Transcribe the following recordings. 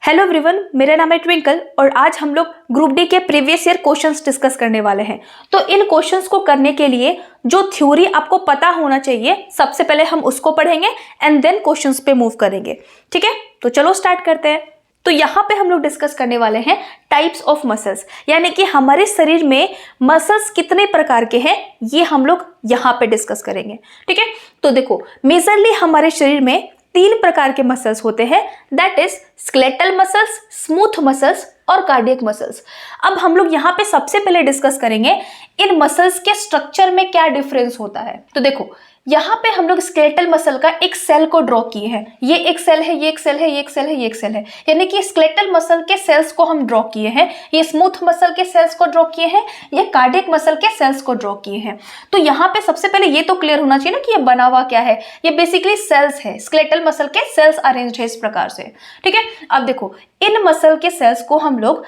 Hello everyone, मेरा नाम है ट्विंकल और आज हम लोग ग्रुप डी के प्रीवियस ईयर क्वेश्चंस डिस्कस करने वाले हैं। तो इन क्वेश्चंस को करने के लिए जो थ्योरी आपको पता होना चाहिए, सबसे पहले हम उसको पढ़ेंगे एंड देन क्वेश्चंस पे मूव करेंगे। ठीक है, तो चलो स्टार्ट करते हैं। तो यहाँ पे हम लोग डिस्कस करने वाले हैं टाइप्स ऑफ मसल्स, यानी कि हमारे शरीर में मसल्स कितने प्रकार के हैं, ये हम लोग यहाँ पे डिस्कस करेंगे। ठीक है, तो देखो मेजरली हमारे शरीर में 3 प्रकार के मसल्स होते हैं, that is skeletal muscles, smooth muscles और कार्डियक मसल्स। अब हम लोग यहाँ पे सबसे पहले डिस्कस करेंगे इन मसल्स के स्ट्रक्चर में क्या डिफरेंस होता है। तो देखो यहाँ पे हम लोग स्केलेटल मसल का एक सेल को ड्रॉ किए हैं, ये एक सेल है, ये एक सेल है, ये एक सेल है, ये एक सेल है, यानी कि स्केलेटल मसल के सेल्स को हम ड्रॉ किए हैं, ये स्मूथ मसल के सेल्स को ड्रॉ किए हैं, ये कार्डियक मसल के सेल्स को ड्रॉ किए हैं। तो यहाँ पे सबसे पहले ये तो क्लियर होना चाहिए ना कि ये बना हुआ क्या है, ये बेसिकली सेल्स है, स्केलेटल मसल के सेल्स अरेंज्ड है इस प्रकार से। ठीक है, अब देखो इन मसल के सेल्स को हम लोग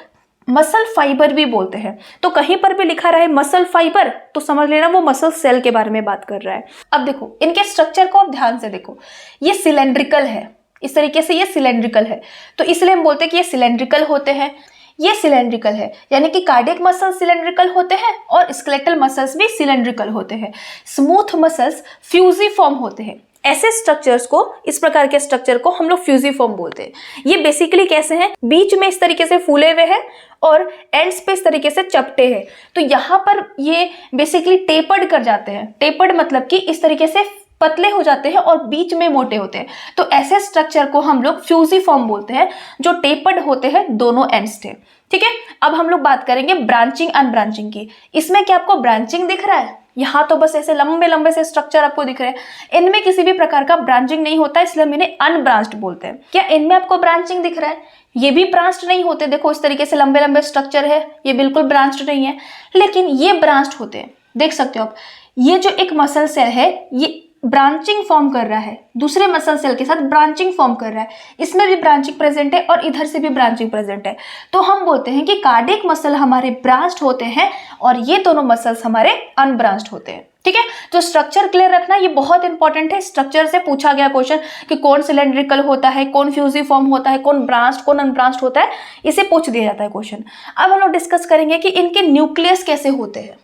मसल फाइबर भी बोलते हैं। तो कहीं पर भी लिखा रहे मसल फाइबर तो समझ लेना वो मसल सेल के बारे में बात कर रहा है। अब देखो इनके स्ट्रक्चर को आप ध्यान से देखो, ये सिलेंड्रिकल है, इस तरीके से ये सिलेंड्रिकल है, तो इसलिए हम बोलते हैं कि ये सिलेंड्रिकल होते हैं। ये सिलेंड्रिकल है, यानी कि कार्डियक मसल सिलेंड्रिकल होते हैं और स्केलेटल मसल्स भी सिलेंड्रिकल होते हैं। स्मूथ मसल्स फ्यूजिफॉर्म होते हैं। ऐसे स्ट्रक्चर्स को, इस प्रकार के स्ट्रक्चर को हम लोग फ्यूजिफॉर्म बोलते हैं। ये बेसिकली कैसे हैं, बीच में इस तरीके से फूले हुए हैं और एंड्स पे इस तरीके से चपटे हैं। तो यहाँ पर ये बेसिकली टेपर्ड कर जाते हैं। टेपर्ड मतलब कि इस तरीके से पतले हो जाते हैं और बीच में मोटे होते हैं। तो ऐसे स्ट्रक्चर को हम लोग फ्यूजिफॉर्म बोलते हैं, जो टेपर्ड होते हैं दोनों एंड्स से। ठीक है, अब हम लोग बात करेंगे ब्रांचिंग अनब्रांचिंग की। इसमें क्या आपको ब्रांचिंग दिख रहा है? यहाँ तो बस ऐसे लंबे लंबे से स्ट्रक्चर आपको दिख रहे हैं, इनमें किसी भी प्रकार का ब्रांचिंग नहीं होता, इसलिए हम इन्हें अनब्रांच्ड बोलते हैं। क्या इनमें आपको ब्रांचिंग दिख रहा है? ये भी ब्रांच्ड नहीं होते, देखो इस तरीके से लंबे लंबे स्ट्रक्चर है, ये बिल्कुल ब्रांच्ड नहीं है, लेकिन ये ब्रांच्ड होते हैं। देख सकते हो आप, ये जो एक मसल सेल है ये ब्रांचिंग फॉर्म कर रहा है, दूसरे मसल सेल के साथ ब्रांचिंग फॉर्म कर रहा है, इसमें भी ब्रांचिंग प्रेजेंट है और इधर से भी ब्रांचिंग प्रेजेंट है। तो हम बोलते हैं कि कार्डियक मसल हमारे ब्रांच्ड होते हैं और ये दोनों मसल्स हमारे अनब्रांच्ड होते हैं। ठीक है, तो स्ट्रक्चर क्लियर रखना, ये बहुत इंपॉर्टेंट है। स्ट्रक्चर से पूछा गया क्वेश्चन कि कौन सिलेंड्रिकल होता है, कौन फ्यूजिफॉर्म होता है, कौन ब्रांच्ड कौन अनब्रांच्ड होता है, इसे पूछ दिया जाता है क्वेश्चन। अब हम लोग डिस्कस करेंगे कि इनके न्यूक्लियस कैसे होते हैं।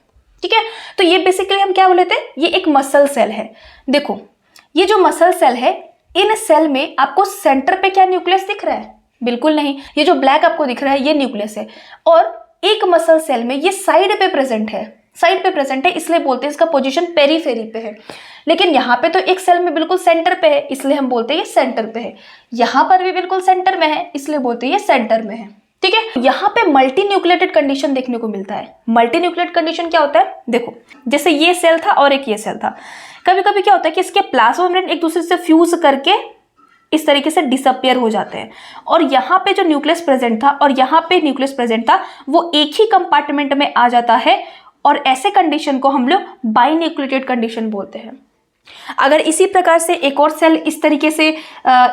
ठीक है, तो ये बेसिकली हम क्या बोले थे, ये एक मसल सेल है। देखो ये जो मसल सेल है, इन सेल में आपको सेंटर पे क्या न्यूक्लियस दिख रहा है? बिल्कुल नहीं, ये जो ब्लैक आपको दिख रहा है ये न्यूक्लियस है। और एक मसल सेल में ये साइड पे प्रेजेंट है, साइड पे प्रेजेंट है, इसलिए बोलते हैं इसका पोजीशन पेरीफेरी पे है। लेकिन यहाँ पे तो एक सेल में बिल्कुल सेंटर पे है, इसलिए हम बोलते हैं ये सेंटर पे है। यहाँ पर भी बिल्कुल सेंटर में है, इसलिए बोलते हैं ये सेंटर में है। ठीक है, यहाँ पे मल्टी न्यूक्लिएटेड कंडीशन देखने को मिलता है। मल्टी न्यूक्लिएटेड कंडीशन क्या होता है? देखो जैसे ये सेल था और एक ये सेल था, कभी कभी क्या होता है कि इसके प्लाज्मा मेम्ब्रेन एक दूसरे से फ्यूज करके इस तरीके से डिसअपियर हो जाते हैं, और यहाँ पे जो न्यूक्लियस प्रेजेंट था और यहाँ पे न्यूक्लियस प्रेजेंट था वो एक ही कंपार्टमेंट में आ जाता है, और ऐसे कंडीशन को हम लोग बाई न्यूक्लिएटेड कंडीशन बोलते हैं। अगर इसी प्रकार से एक और सेल इस तरीके से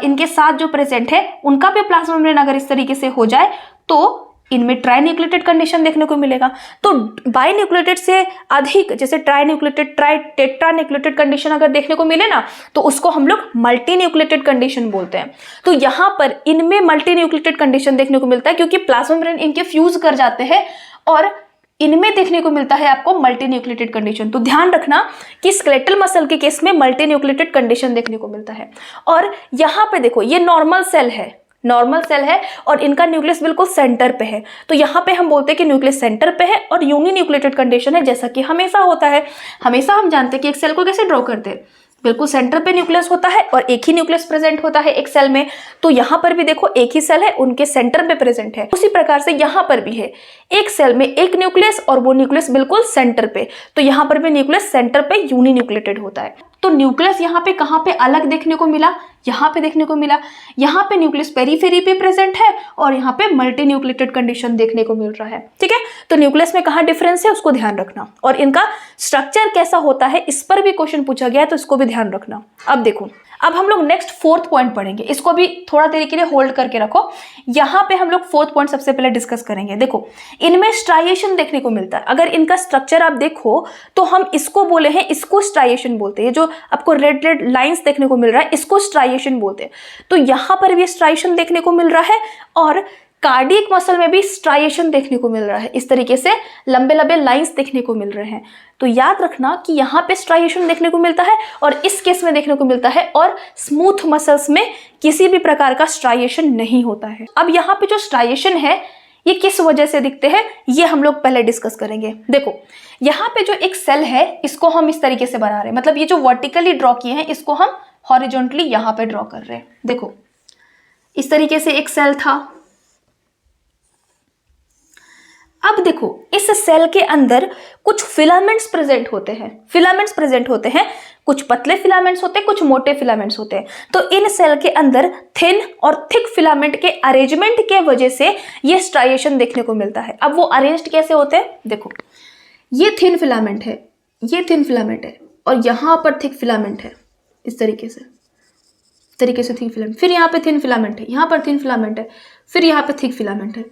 इनके साथ जो प्रेजेंट है उनका भी प्लाज्मा मेम्ब्रेन अगर इस तरीके से हो जाए तो इनमें ट्राई न्यूक्लिएटेड कंडीशन देखने को मिलेगा। तो बाई न्यूक्लिएटेड से अधिक, जैसे try nucleated, try tetra nucleated condition अगर देखने को मिले ना, तो उसको हम लोग मल्टी न्यूक्लिएटेड कंडीशन बोलते हैं। तो यहाँ पर इनमें मल्टी न्यूक्लिएटेड कंडीशन देखने को मिलता है क्योंकि प्लाज्मा मेम्ब्रेन इनके फ्यूज कर जाते हैं, और इनमें देखने को मिलता है आपको मल्टी न्यूक्लिएटेड कंडीशन। तो ध्यान रखना कि स्केलेटल मसल के केस में मल्टी न्यूक्लिएटेड कंडीशन देखने को मिलता है। और यहाँ पे देखो ये नॉर्मल सेल है, नॉर्मल सेल है और इनका न्यूक्लियस बिल्कुल सेंटर पे है, तो यहाँ पे हम बोलते हैं कि न्यूक्लियस सेंटर पे है और यूनि न्यूक्लिएटेड कंडीशन है, जैसा कि हमेशा होता है। हमेशा हम जानते हैं कि एक सेल को कैसे ड्रॉ करते हैं, बिल्कुल सेंटर पे न्यूक्लियस होता है और एक ही न्यूक्लियस प्रेजेंट होता है एक सेल में। तो यहाँ पर भी देखो एक ही सेल है, उनके सेंटर पे प्रेजेंट है। उसी प्रकार से यहाँ पर भी है, एक सेल में एक न्यूक्लियस और वो न्यूक्लियस बिल्कुल सेंटर पे, तो यहाँ पर भी न्यूक्लियस सेंटर पे यूनि न्यूक्लिएटेड होता है। तो न्यूक्लियस यहाँ पे कहाँ पे अलग देखने को मिला? यहाँ पे देखने को मिला। यहाँ पे न्यूक्लियस पेरीफेरी पे प्रेजेंट है और यहाँ पे मल्टी न्यूक्लिएटेड कंडीशन देखने को मिल रहा है। ठीक है, तो न्यूक्लियस में कहाँ डिफरेंस है उसको ध्यान रखना, और इनका स्ट्रक्चर कैसा होता है इस पर भी क्वेश्चन पूछा गया है, तो इसको भी ध्यान रखना। अब देखो, अब हम लोग नेक्स्ट 4th पॉइंट पढ़ेंगे, इसको भी थोड़ा देर के लिए होल्ड करके रखो। यहाँ पे हम लोग 4th पॉइंट सबसे पहले डिस्कस करेंगे। देखो इनमें स्ट्राइएशन देखने को मिलता है। अगर इनका स्ट्रक्चर आप देखो तो हम इसको बोले हैं, इसको स्ट्राइएशन बोलते हैं। जो जो आपको रेड रेड लाइंस देखने को मिल रहा है इसको स्ट्राइएशन बोलते हैं। तो यहाँ पर भी स्ट्राइएशन देखने को मिल रहा है और कार्डियक मसल में भी स्ट्राइएशन देखने को मिल रहा है। इस तरीके से लंबे लंबे लाइंस देखने को मिल रहे हैं। तो याद रखना कि यहाँ पे स्ट्राइएशन देखने को मिलता है और इस केस में देखने को मिलता है, और स्मूथ मसल्स में किसी भी प्रकार का स्ट्राइएशन नहीं होता है। अब यहाँ पे जो स्ट्राइएशन है ये किस वजह से दिखते हैं ये हम लोग पहले डिस्कस करेंगे। देखो यहाँ पे जो एक सेल है इसको हम इस तरीके से बना रहे हैं, मतलब ये जो वर्टिकली ड्रॉ किए हैं इसको हम हॉरिजॉन्टली यहाँ पे ड्रॉ कर रहे हैं। देखो इस तरीके से एक सेल था। अब देखो इस सेल के अंदर कुछ फिलामेंट्स प्रेजेंट होते हैं, कुछ पतले फिलामेंट्स होते हैं, कुछ मोटे फिलामेंट्स होते हैं। तो इन सेल के अंदर थिन और थिक फिलामेंट के अरेंजमेंट के वजह से ये स्ट्राइएशन देखने को मिलता है। अब वो अरेंज्ड कैसे होते हैं, देखो ये थिन फिलामेंट है, ये थिन फिलामेंट है और यहाँ पर थिक फिलामेंट है, इस तरीके से थिक फिलामेंट, फिर यहाँ पे थिन फिलामेंट है, यहाँ पर थिन फिलामेंट है, फिर यहाँ पे थिक फिलामेंट है।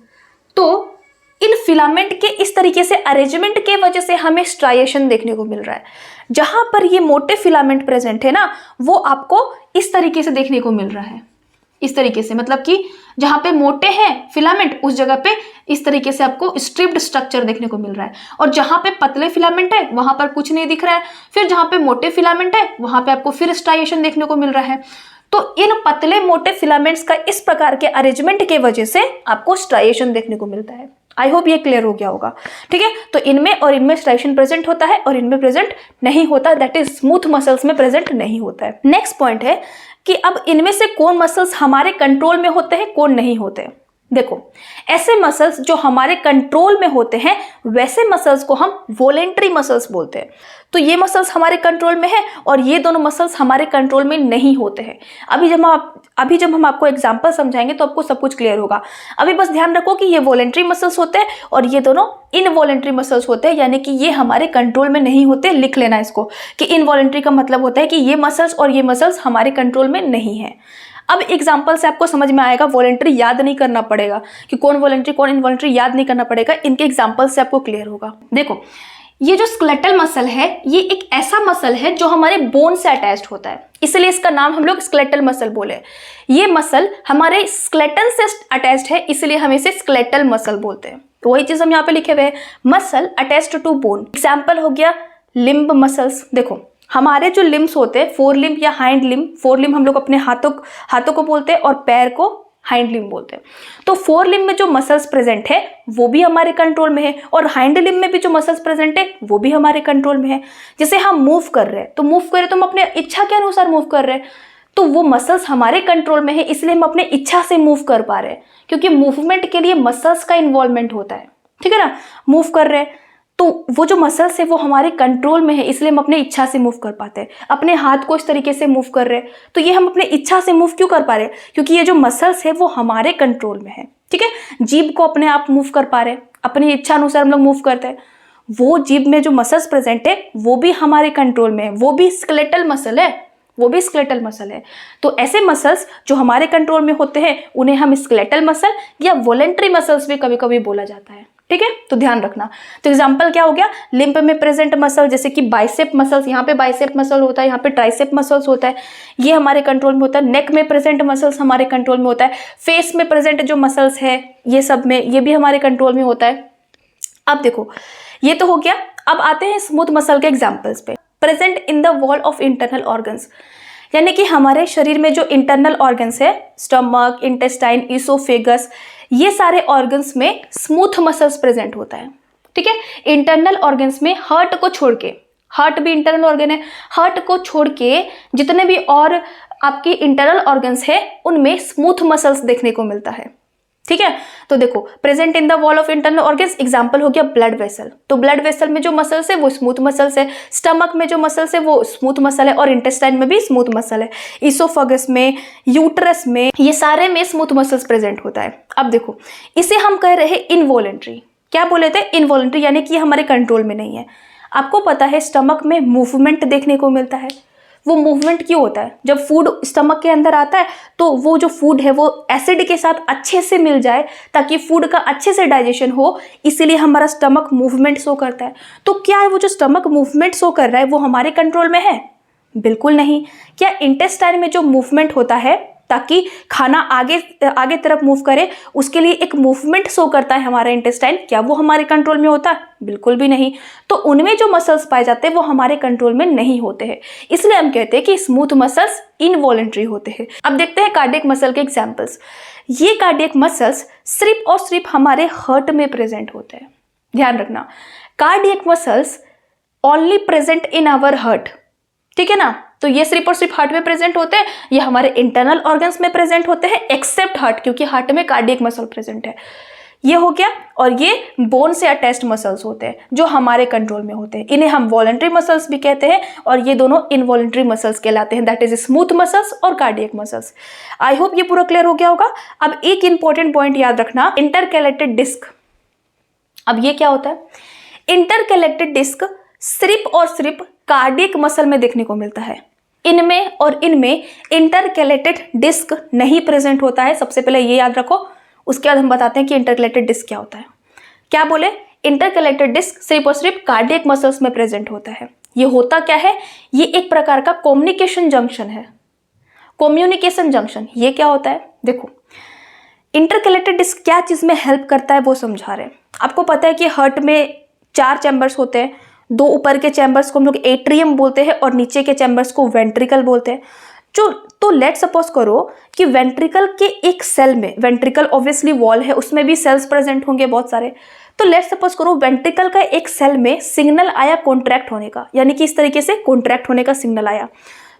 तो इन फिलामेंट के इस तरीके से अरेंजमेंट के वजह से हमें स्ट्राइएशन देखने को मिल रहा है। जहां पर ये मोटे फिलामेंट प्रेजेंट है ना, वो आपको इस तरीके से देखने को मिल रहा है, इस तरीके से, मतलब कि जहां पे मोटे हैं फिलामेंट उस जगह पे इस तरीके से आपको स्ट्रिप्ड स्ट्रक्चर देखने को मिल रहा है, और जहां पे पतले फिलामेंट है वहां पर कुछ नहीं दिख रहा है। फिर जहां पे मोटे फिलामेंट है वहां पे आपको फिर स्ट्राइएशन देखने को मिल रहा है। तो इन पतले मोटे फिलामेंट्स का इस प्रकार के अरेंजमेंट के वजह से आपको स्ट्राइएशन देखने को मिलता है। आई होप ये क्लियर हो गया होगा, ठीक है। तो इनमें और इनमें स्ट्राइएशन प्रेजेंट होता है और इनमें प्रेजेंट नहीं होता, दैट इज स्मूथ मसल्स में प्रेजेंट नहीं होता है। नेक्स्ट पॉइंट है कि अब इनमें से कौन मसल्स हमारे कंट्रोल में होते हैं, कौन नहीं होते। देखो ऐसे मसल्स जो हमारे कंट्रोल में होते हैं वैसे मसल्स को हम वॉलेंटरी मसल्स बोलते हैं। तो ये मसल्स हमारे कंट्रोल में है और ये दोनों मसल्स हमारे कंट्रोल में नहीं होते हैं। अभी जब हम आपको एग्जांपल समझाएंगे तो आपको सब कुछ क्लियर होगा। अभी बस ध्यान रखो कि ये वॉलेंटरी मसल्स होते हैं और ये दोनों इनवॉलेंटरी मसल्स होते हैं, यानी कि ये हमारे कंट्रोल में नहीं होते। लिख लेना इसको कि इनवॉलेंटरी का मतलब होता है कि ये मसल्स और ये मसल्स हमारे कंट्रोल में नहीं है। अब एग्जाम्पल से आपको समझ में आएगा, वॉलेंटरी याद नहीं करना पड़ेगा कि कौन वॉलेंटरी कौन इनवॉलेंटरी याद नहीं करना पड़ेगा, इनके एग्जाम्पल से आपको क्लियर होगा। देखो ये जो स्केलेटल मसल है ये एक ऐसा मसल है जो हमारे बोन से अटैच्ड होता है, इसलिए इसका नाम हम लोग स्केलेटल मसल बोले। ये मसल हमारे स्केलेटन से अटैच्ड है इसलिए हम इसे स्केलेटल मसल बोलते हैं। तो वही चीज हम यहाँ पे लिखे हुए हैं, muscle attached to bone. Example हो गया लिम्ब मसल्स। देखो हमारे जो लिम्स होते हैं, फोर लिम्ब या हाइंड लिम्ब, फोर लिम्ब हम लोग अपने हाथों को बोलते हैं और पैर को हाइंड लिम्ब बोलते हैं। तो फोर लिम्ब में जो मसल्स प्रेजेंट है वो भी हमारे कंट्रोल में है और हाइंड लिम्ब में भी जो मसल्स प्रेजेंट है वो भी हमारे कंट्रोल में है। जैसे हम मूव कर रहे हैं तो मूव कर रहे तो हम अपने इच्छा के अनुसार मूव कर रहे हैं, तो वो मसल्स हमारे कंट्रोल में है इसलिए हम अपने इच्छा से मूव कर पा रहे हैं, क्योंकि मूवमेंट के लिए मसल्स का इन्वॉल्वमेंट होता है, ठीक है ना। मूव कर रहे हैं तो वो जो मसल्स है वो हमारे कंट्रोल में है इसलिए हम अपने इच्छा से मूव कर पाते हैं। अपने हाथ को इस तरीके से मूव कर रहे हैं तो ये हम अपने इच्छा से मूव क्यों कर पा रहे हैं, क्योंकि ये जो मसल्स है वो हमारे कंट्रोल में है, ठीक है। जीभ को अपने आप मूव कर पा रहे हैं, अपनी इच्छा अनुसार हम लोग मूव करते हैं। वो जीभ में जो मसल्स प्रेजेंट है वो भी हमारे कंट्रोल में है, वो भी स्केलेटल मसल है, तो ऐसे मसल्स जो हमारे कंट्रोल में होते हैं उन्हें हम स्केलेटल मसल या वॉलेंटरी मसल्स भी कभी कभी बोला जाता है, ठीक है। तो ध्यान रखना। तो एग्जांपल क्या हो गया, लिम्ब में प्रेजेंट मसल जैसे कि बाइसेप मसल्स, यहाँ पे बाइसेप मसल होता है, यहाँ पे ट्राइसेप मसल्स होता है, ये हमारे कंट्रोल में होता है। नेक में प्रेजेंट मसल्स हमारे कंट्रोल में होता है। फेस में प्रेजेंट जो मसल्स है ये सब में ये भी हमारे कंट्रोल में होता है। अब देखो ये तो हो गया। अब आते हैं स्मूथ मसल के एग्जाम्पल्स पे। Present in the wall of internal organs, यानी कि हमारे शरीर में जो इंटरनल ऑर्गन्स है, स्टमक, इंटेस्टाइन, इसोफेगस, ये सारे ऑर्गन्स में स्मूथ मसल्स प्रेजेंट होता है, ठीक है। इंटरनल ऑर्गन्स में हार्ट को छोड़ के, हार्ट भी इंटरनल ऑर्गन है, हार्ट को छोड़ के जितने भी और आपके इंटरनल ऑर्गन्स है उनमें स्मूथ मसल्स देखने को मिलता है, ठीक है। तो देखो present in the wall of internal organs, example हो गया ब्लड वेसल। तो ब्लड वेसल में जो मसल्स है वो स्मूथ मसल्स है, स्टमक में जो मसल्स है वो स्मूथ मसल है और इंटेस्टाइन में भी स्मूथ मसल है, इसोफेगस में, यूट्रस में, ये सारे में स्मूथ मसल्स प्रेजेंट होता है। अब देखो इसे हम कह रहे हैं इनवॉलेंट्री। क्या बोले थे, इनवॉलेंट्री, यानी कि हमारे कंट्रोल में नहीं है। आपको पता है स्टमक में मूवमेंट देखने को मिलता है। वो मूवमेंट क्यों होता है, जब फूड स्टमक के अंदर आता है तो वो जो फूड है वो एसिड के साथ अच्छे से मिल जाए ताकि फूड का अच्छे से डाइजेशन हो, इसीलिए हमारा स्टमक मूवमेंट शो करता है। तो क्या है वो जो स्टमक मूवमेंट शो कर रहा है वो हमारे कंट्रोल में है, बिल्कुल नहीं। क्या इंटेस्टाइन में जो मूवमेंट होता है ताकि खाना आगे आगे तरफ मूव करे, उसके लिए एक मूवमेंट शो करता है हमारा इंटेस्टाइन, क्या वो हमारे कंट्रोल में होता है? बिल्कुल भी नहीं। तो उनमें जो मसल्स पाए जाते हैं वो हमारे कंट्रोल में नहीं होते हैं, इसलिए हम कहते हैं कि स्मूथ मसल्स इनवॉलेंट्री होते हैं। अब देखते हैं कार्डियक मसल के एग्जाम्पल्स। ये कार्डियक मसल्स सिर्फ और सिर्फ हमारे हार्ट में प्रेजेंट होते हैं। ध्यान रखना, cardiac muscles only present in our heart, ठीक है ना। तो ये सिर्फ और सिर्फ हार्ट में प्रेजेंट होते हैं, ये हमारे इंटरनल ऑर्गन्स में प्रेजेंट होते हैं एक्सेप्ट हार्ट, क्योंकि हार्ट में कार्डियक मसल प्रेजेंट है। ये हो गया। और ये बोन से अटैच्ड मसल्स होते हैं जो हमारे कंट्रोल में होते हैं, इन्हें हम वॉलंटरी मसल्स भी कहते हैं, और ये दोनों इनवॉलंटरी मसल्स कहलाते हैं, दैट इज स्मूथ मसल्स और कार्डियक मसल्स। आई होप ये पूरा क्लियर हो गया होगा। अब एक इंपॉर्टेंट पॉइंट याद रखना, इंटरकैलेटेड डिस्क। अब ये क्या होता है? इंटरकैलेटेड डिस्क सिर्फ और सिर्फ कार्डियक मसल में देखने को मिलता है। इनमें और इनमें इंटरकैलेटेड डिस्क नहीं प्रेजेंट होता है। सबसे पहले ये याद रखो, उसके बाद हम बताते हैं कि इंटरकैलेटेड डिस्क क्या होता है। क्या बोले? इंटरकैलेटेड डिस्क सिर्फ और सिर्फ कार्डियक मसल्स में प्रेजेंट होता है। ये होता क्या है? ये एक प्रकार का कम्युनिकेशन जंक्शन है। कम्युनिकेशन जंक्शन ये क्या होता है? देखो, इंटरकैलेटेड डिस्क क्या चीज में हेल्प करता है वो समझा रहे हैं। आपको पता है कि हार्ट में 4 चैम्बर्स होते हैं, 2 ऊपर के चैम्बर्स को हम लोग एट्रियम बोलते हैं और नीचे के चैम्बर्स को वेंट्रिकल बोलते हैं। तो लेट सपोज करो कि वेंट्रिकल के एक सेल में, वेंट्रिकल ऑब्वियसली वॉल है, उसमें भी सेल्स प्रेजेंट होंगे बहुत सारे। तो लेट सपोज करो वेंट्रिकल का एक सेल में सिग्नल आया कॉन्ट्रैक्ट होने का, यानी कि इस तरीके से कॉन्ट्रैक्ट होने का सिग्नल आया।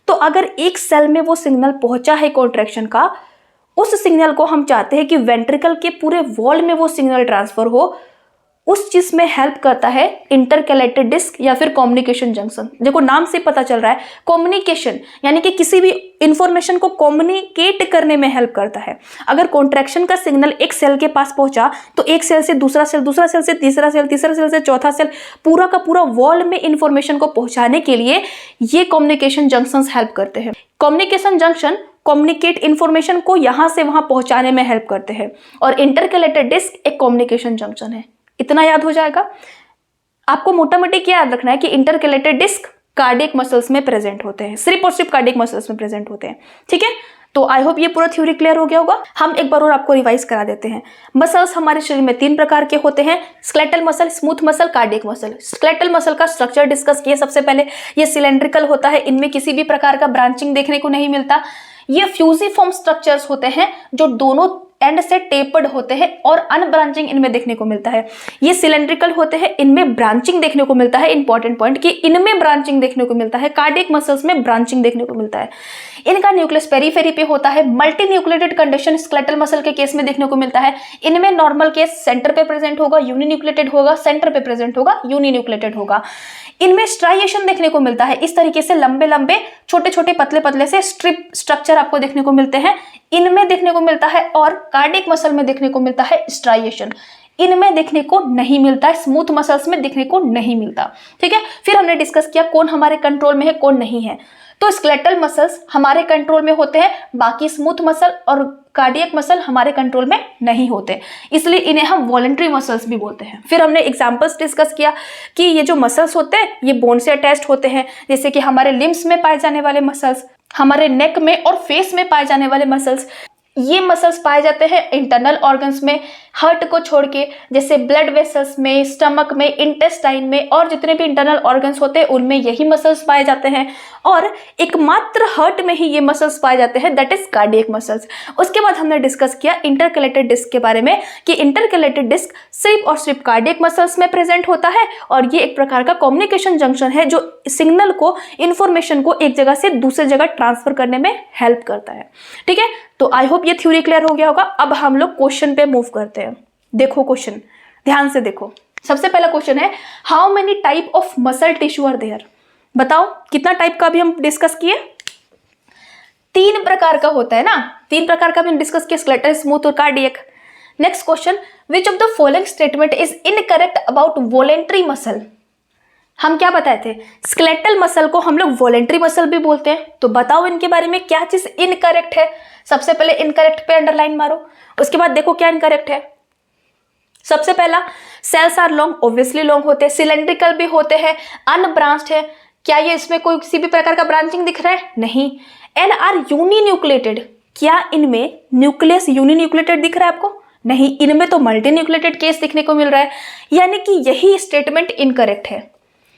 तो अगर एक सेल में वो सिग्नल पहुंचा है कॉन्ट्रैक्शन का, उस सिग्नल को हम चाहते हैं कि वेंट्रिकल के पूरे वॉल में वो सिग्नल ट्रांसफर हो, उस चीज में हेल्प करता है इंटरकैलेटेड डिस्क या फिर कम्युनिकेशन जंक्शन। देखो नाम से पता चल रहा है, कम्युनिकेशन यानी कि किसी भी इंफॉर्मेशन को कम्युनिकेट करने में हेल्प करता है। अगर कॉन्ट्रैक्शन का सिग्नल एक सेल के पास पहुंचा तो एक सेल से दूसरा सेल, दूसरा सेल से तीसरा सेल, तीसरा सेल से चौथा सेल, पूरा का पूरा वॉल में इंफॉर्मेशन को पहुंचाने के लिए ये कम्युनिकेशन जंक्शंस हेल्प करते हैं। कम्युनिकेशन जंक्शन कम्युनिकेट इंफॉर्मेशन को यहां से वहां पहुंचाने में हेल्प करते हैं, और इंटरकैलेटेड डिस्क एक कम्युनिकेशन जंक्शन है। इतना याद हो जाएगा। आपको मोटा मोटी क्या याद रखना है कि इंटरकैलेटेड डिस्क कार्डियक मसल्स में प्रेजेंट होते हैं, सिर्फ और सिर्फ कार्डियक मसल्स में प्रेजेंट होते हैं, ठीक है। तो आई होप ये पूरा थ्योरी क्लियर हो गया होगा। हम एक बार और आपको रिवाइज करा देते हैं। मसल्स हमारे शरीर में 3 प्रकार के होते हैं, skeletal muscle, smooth muscle, cardiac muscle. Skeletal muscle का स्ट्रक्चर डिस्कस किए सबसे पहले। ये सिलेंड्रिकल होता है, इनमें किसी भी प्रकार का ब्रांचिंग देखने को नहीं मिलता। ये फ्यूजिफॉर्म स्ट्रक्चर्स होते हैं जो दोनों एंड से टेपर्ड होते हैं और अनब्रांचिंग इनमें देखने को मिलता है। ये सिलेंड्रिकल होते हैं, इनमें ब्रांचिंग देखने को मिलता है। इंपॉर्टेंट पॉइंट कि इनमें ब्रांचिंग देखने को मिलता है, कार्डियक मसल्स में ब्रांचिंग देखने को मिलता है। इनका न्यूक्लियस पेरीफेरी पे होता है। Multi nucleated condition skeletal muscle के केस में देखने को मिलता है। इनमें नॉर्मल केस सेंटर पे प्रेजेंट होगा, यूनिन्यूक्लिएटेड होगा, सेंटर पे प्रेजेंट होगा, यूनिन्यूक्लिएटेड होगा। इनमें स्ट्राइएशन देखने को मिलता है, इस तरीके से लंबे लंबे छोटे छोटे पतले पतले से स्ट्रिप स्ट्रक्चर आपको देखने को मिलते हैं, इनमें देखने को मिलता है। और कार्डियक मसल में देखने को मिलता है स्ट्राइएशन, इनमें देखने को नहीं मिलता है, स्मूथ मसल्स में देखने को नहीं मिलता, ठीक है। फिर हमने डिस्कस किया कौन हमारे कंट्रोल में है, कौन नहीं है। तो स्केलेटल मसल्स हमारे कंट्रोल में होते हैं, बाकी स्मूथ मसल और कार्डियक मसल हमारे कंट्रोल में नहीं होते, इसलिए इन्हें हम वॉलंटरी मसल्स भी बोलते हैं। फिर हमने एग्जांपल्स डिस्कस किया कि ये जो मसल्स होते हैं ये बोन से अटैच्ड होते हैं, जैसे कि हमारे लिम्स में पाए जाने वाले मसल्स, हमारे नेक में और फेस में पाए जाने वाले मसल्स। ये मसल्स पाए जाते हैं इंटरनल ऑर्गन्स में, हार्ट को छोड़ के, जैसे ब्लड वेसल्स में, स्टमक में, इंटेस्टाइन में, और जितने भी इंटरनल ऑर्गन्स होते हैं उनमें यही मसल्स पाए जाते हैं। और एकमात्र हार्ट में ही ये मसल्स पाए जाते हैं, दैट इज कार्डियक मसल्स। उसके बाद हमने डिस्कस किया इंटरकैलेटेड डिस्क के बारे में कि इंटरकैलेटेड डिस्क सिर्फ और सिर्फ कार्डियक मसल्स में प्रेजेंट होता है, और ये एक प्रकार का कम्युनिकेशन जंक्शन है जो सिग्नल को, इंफॉर्मेशन को एक जगह से दूसरी जगह ट्रांसफर करने में हेल्प करता है, ठीक है। तो आई होप ये थ्योरी क्लियर हो गया होगा। अब हम लोग क्वेश्चन पे मूव करते हैं। देखो क्वेश्चन, ध्यान से देखो। सबसे पहला क्वेश्चन है, how many type of muscle tissue are there. बताओ कितना टाइप का भी हम डिस्कस किए? 3 प्रकार का होता है ना, 3 प्रकार का भी हम डिस्कस किया, स्केलेटल, स्मूथ और cardiac. Next question, which of the following statement is incorrect about voluntary muscle. हम क्या बताए थे? स्केलेटल मसल को हम लोग वॉलेंट्री मसल भी बोलते हैं, तो बताओ इनके बारे में क्या चीज इनकरेक्ट है। सबसे पहले इनकरेक्ट पे अंडरलाइन मारो, उसके बाद देखो क्या इनकरेक्ट है। सबसे पहला, cells are long, obviously long होते हैं, सिलेंड्रिकल भी होते हैं, अनब्रांच्ड है। क्या ये इसमें कोई किसी भी प्रकार का ब्रांचिंग दिख रहा है? नहीं। एन आर यूनिन्यूक्लिएटेड, क्या इनमें न्यूक्लियस यूनिन्यूक्लिएटेड दिख रहा है आपको? नहीं, इनमें तो मल्टीन्यूक्लिएटेड केस दिखने को मिल रहा है, यानी कि यही स्टेटमेंट इनकरेक्ट है,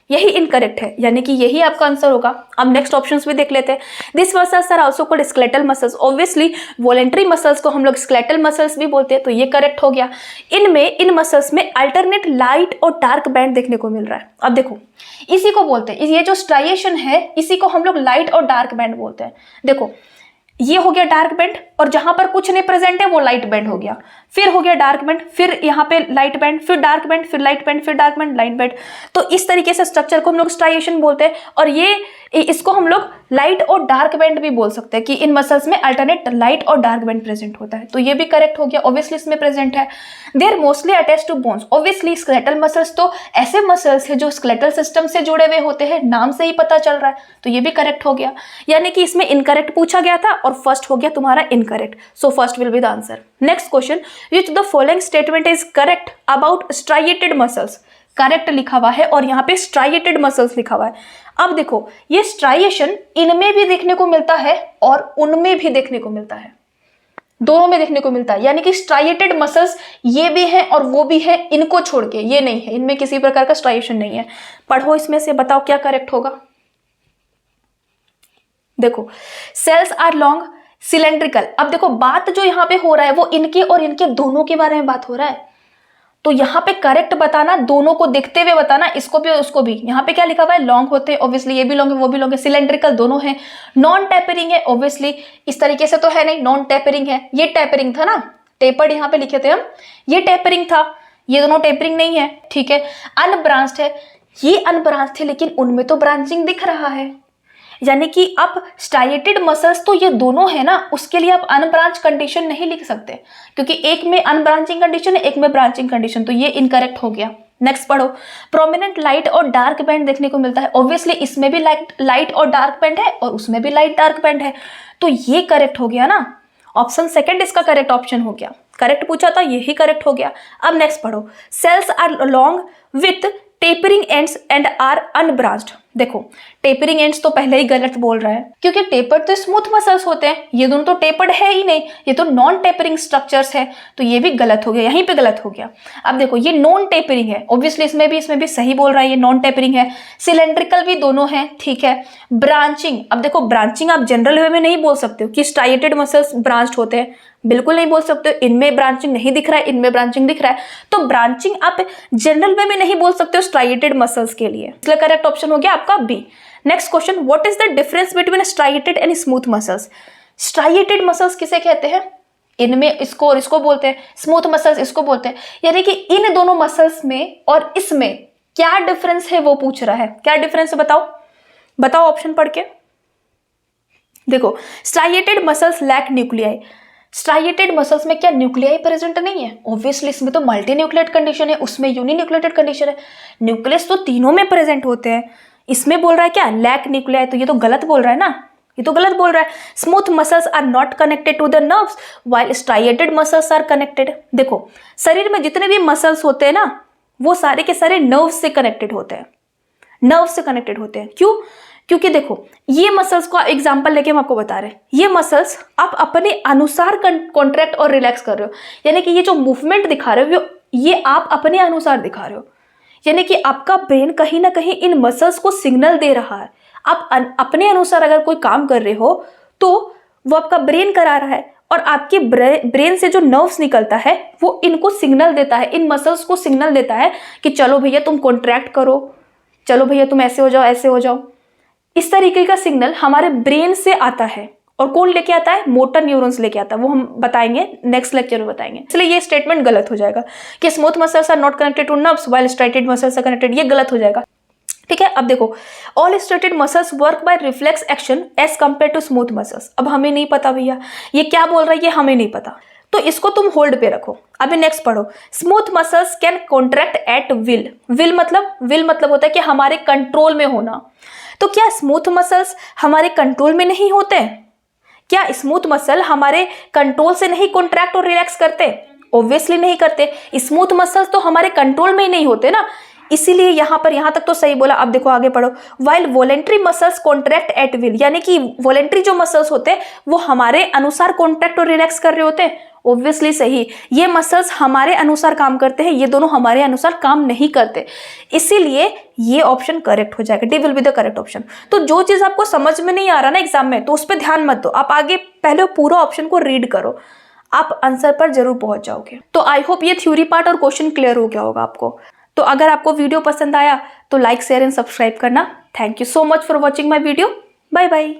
यही इनकरेक्ट है, यानी कि यही आपका आंसर होगा। अब नेक्स्ट ऑप्शंस भी देख लेते हैं। This muscles are also called skeletal muscles, obviously voluntary muscles को हम लोग स्केलेटल मसल्स भी बोलते हैं, तो ये करेक्ट हो गया। इन मसल्स में अल्टरनेट लाइट और डार्क बैंड देखने को मिल रहा है। अब देखो, इसी को बोलते हैं, ये जो स्ट्राइएशन है इसी को हम लोग लाइट और डार्क बैंड बोलते हैं। देखो, ये हो गया डार्क बैंड, और जहां पर कुछ नहीं प्रेजेंट है वो लाइट बैंड हो गया, फिर हो गया डार्क बैंड, फिर यहाँ पे लाइट बैंड, फिर डार्क बैंड, फिर लाइट बैंड, फिर डार्क बैंड, लाइट बैंड। तो इस तरीके से स्ट्रक्चर को हम लोग स्ट्राइएशन बोलते हैं, और इसको हम लोग लाइट और डार्क बैंड भी बोल सकते हैं कि इन मसल्स में अल्टरनेट लाइट और डार्क बैंड प्रेजेंट होता है, तो ये भी करेक्ट हो गया, ऑब्वियसली इसमें प्रेजेंट है। They are mostly attach to bones, obviously skeletal muscles तो ऐसे मसल्स है जो स्केलेटल सिस्टम से जुड़े हुए होते हैं, नाम से ही पता चल रहा है, तो ये भी करेक्ट हो गया। यानी कि इसमें इनकरेक्ट पूछा गया था और फर्स्ट हो गया तुम्हारा incorrect, so first will be the answer. Next question, which the following statement is correct about striated muscles? Correct लिखा हुआ है और यहाँ पे स्ट्राइएटेड मसल्स लिखा हुआ है। अब देखो, ये स्ट्राइएशन इनमें भी देखने को मिलता है और उनमें भी देखने को मिलता है, दोनों में देखने को मिलता है, यानी कि स्ट्राइएटेड मसल्स ये भी है और वो भी है, इनको छोड़ के ये नहीं है, इनमें किसी प्रकार का स्ट्राइएशन नहीं है। पढ़ो इसमें से, बताओ क्या करेक्ट होगा। देखो, सेल्स आर लॉन्ग सिलेंड्रिकल। अब देखो, बात जो यहाँ पे हो रहा है वो इनके और इनके दोनों के बारे में बात हो रहा है, तो यहाँ पे करेक्ट बताना, दोनों को देखते हुए बताना, इसको भी और उसको भी। यहाँ पे क्या लिखा हुआ है? लॉन्ग होते हैं, ऑब्वियसली ये भी लॉन्ग है वो भी लॉन्ग है, सिलेंड्रिकल दोनों है, नॉन टेपरिंग है, ऑब्वियसली इस तरीके से तो है नहीं, नॉन टेपरिंग है, ये टेपरिंग था ना, टेपर्ड यहाँ पे लिखे थे हम, ये टेपरिंग था, ये दोनों टेपरिंग नहीं है, ठीक है। अनब्रांच्ड है, ये अनब्रांच्ड है, लेकिन उनमें तो ब्रांचिंग दिख रहा है, यानी कि अब स्ट्राइएटेड मसल्स तो ये दोनों है ना, उसके लिए आप अनब्रांच कंडीशन नहीं लिख सकते, क्योंकि एक में अनब्रांचिंग कंडीशन है, एक में ब्रांचिंग कंडीशन, तो ये इनकरेक्ट हो गया। नेक्स्ट पढ़ो, प्रोमिनेंट लाइट और डार्क बैंड देखने को मिलता है, ऑब्वियसली इसमें भी लाइट और डार्क बैंड है और उसमें भी लाइट डार्क बैंड है, तो ये करेक्ट हो गया ना, ऑप्शन सेकंड इसका करेक्ट ऑप्शन हो गया। करेक्ट पूछा था, यही करेक्ट हो गया। अब नेक्स्ट पढ़ो, cells are long with tapering ends and are unbranched. देखो, टेपरिंग एंड्स तो पहले ही गलत बोल रहा है, क्योंकि टेपर्ड तो स्मूथ मसल्स होते हैं, ये दोनों तो टेपर्ड है ही नहीं, ये तो नॉन टेपरिंग स्ट्रक्चर्स है, तो ये भी गलत हो गया, यहीं पे गलत हो गया। अब देखो, ये नॉन टेपरिंग है, ऑब्वियसली इसमें भी सही बोल रहा है, ये नॉन टेपरिंग है, सिलेंड्रिकल भी दोनों है, ठीक है। ब्रांचिंग, अब देखो ब्रांचिंग आप जनरल वे में नहीं बोल सकते हो कि स्ट्राइएटेड मसल्स ब्रांच्ड होते हैं, बिल्कुल नहीं बोल सकते हो, इनमें ब्रांचिंग नहीं दिख रहा है, इनमें ब्रांचिंग दिख रहा है, तो ब्रांचिंग आप जनरल वे में नहीं बोल सकते हो स्ट्राइएटेड मसल्स के लिए, इसलिए करेक्ट ऑप्शन हो गया आपका B. Next question, what is the difference between striated and smooth muscles? Striated muscles किसे कहते हैं? इनमें इसको और इसको बोलते हैं, स्मूथ मसल्स इसको बोलते हैं, यानी कि इन दोनों मसल्स में और इसमें क्या डिफरेंस है वो पूछ रहा है। क्या डिफरेंस है बताओ ऑप्शन पढ़ के। देखो, striated muscles lack nuclei, striated muscles में क्या न्यूक्लियाई प्रेजेंट नहीं है? ऑब्वियसली इसमें तो मल्टी न्यूक्लिएटेड कंडीशन है, उसमें यूनिन्यूक्लिएटेड कंडीशन है, न्यूक्लियस तो तीनों में प्रेजेंट होते हैं। इसमें बोल रहा है क्या लैक न्यूक्लियाई, तो ये तो गलत बोल रहा है ना, ये तो गलत बोल रहा है। Smooth muscles are not connected to the nerves while striated muscles are connected. देखो, शरीर में जितने भी मसल्स होते हैं ना, वो सारे के सारे नर्व्स से कनेक्टेड होते हैं, नर्व्स से कनेक्टेड होते हैं। क्यों? क्योंकि देखो, ये मसल्स को एग्जांपल लेके हम आपको बता रहे हैं, ये मसल्स आप अपने अनुसार कॉन्ट्रैक्ट और रिलैक्स कर रहे हो, यानी कि ये जो मूवमेंट दिखा रहे हो ये आप अपने अनुसार दिखा रहे हो, यानी कि आपका ब्रेन कहीं ना कहीं इन मसल्स को सिग्नल दे रहा है। आप अपने अनुसार अगर कोई काम कर रहे हो तो वो आपका ब्रेन करा रहा है, और आपके ब्रेन से जो नर्व्स निकलता है वो इनको सिग्नल देता है, इन मसल्स को सिग्नल देता है कि चलो भैया तुम कॉन्ट्रैक्ट करो, चलो भैया तुम ऐसे हो जाओ, ऐसे हो जाओ। इस तरीके का सिग्नल हमारे ब्रेन से आता है, और कौन लेके आता है? मोटर न्यूरॉन्स लेके आता है, वो हम बताएंगे नेक्स्ट लेक्चर में बताएंगे। इसलिए ये स्टेटमेंट गलत हो जाएगा कि smooth muscles are not connected to nerves while striated muscles are connected, ये गलत हो जाएगा, ठीक है। अब देखो, all striated muscles work by reflex action as compare to smooth muscles. अब हमें नहीं पता भैया ये क्या बोल रहा है, ये हमें नहीं पता, तो इसको तुम होल्ड पे रखो। अभी नेक्स्ट पढ़ो, smooth muscles can contract at will. Will मतलब होता है कि हमारे कंट्रोल में होना, तो क्या स्मूथ मसल्स हमारे कंट्रोल में नहीं होते? क्या स्मूथ मसल हमारे कंट्रोल से नहीं कॉन्ट्रैक्ट और रिलैक्स करते? ऑब्वियसली नहीं करते। स्मूथ मसल्स तो हमारे कंट्रोल में ही नहीं होते ना, इसीलिए यहाँ तक तो सही बोला। अब देखो आगे पढ़ो। While voluntary muscles contract at will, यानी कि वॉलेंट्री जो मसल्स होते हैं वो हमारे अनुसार कॉन्ट्रैक्ट और रिलैक्स कर रहे होते हैं। ऑब्वियसली सही, ये मसल्स हमारे अनुसार काम करते हैं, ये दोनों हमारे अनुसार काम नहीं करते, इसीलिए ये ऑप्शन करेक्ट हो जाएगा। D will be the correct option. तो जो चीज आपको समझ में नहीं आ रहा ना एग्जाम में, तो उस पर ध्यान मत दो, आप आगे पहले पूरा ऑप्शन को रीड करो, आप आंसर पर जरूर पहुंच जाओगे। तो आई होप ये थ्योरी पार्ट और क्वेश्चन क्लियर हो गया होगा आपको। तो अगर आपको वीडियो पसंद आया तो लाइक शेयर एंड सब्सक्राइब करना। Thank you so much for watching my video. Bye bye.